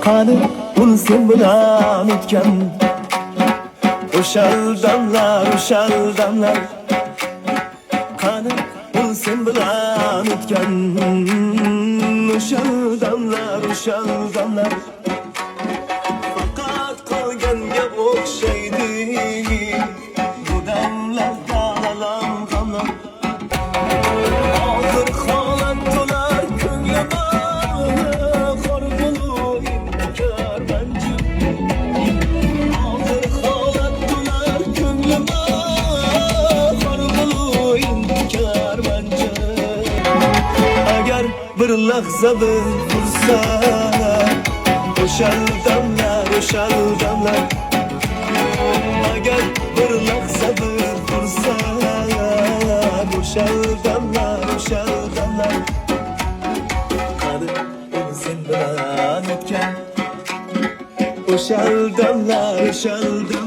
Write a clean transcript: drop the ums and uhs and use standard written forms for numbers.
Qani un sen bilan o'tgan o'shal damlar Qani un sen bilan o'tgan o'shal damlar faqat qolganga o'xshaydi bu damlar dalalam g'amlar hozir holat to'lar ko'nglima xor bo'lur inkor ranjim hozir holat to'lar ko'nglima xor bo'lur inkor ranjim agar bir lahza bir fursat o'shal damlar agar bir lahza bir fursat o'shal damlar qani un sen bilan o'tgan o'shal damlar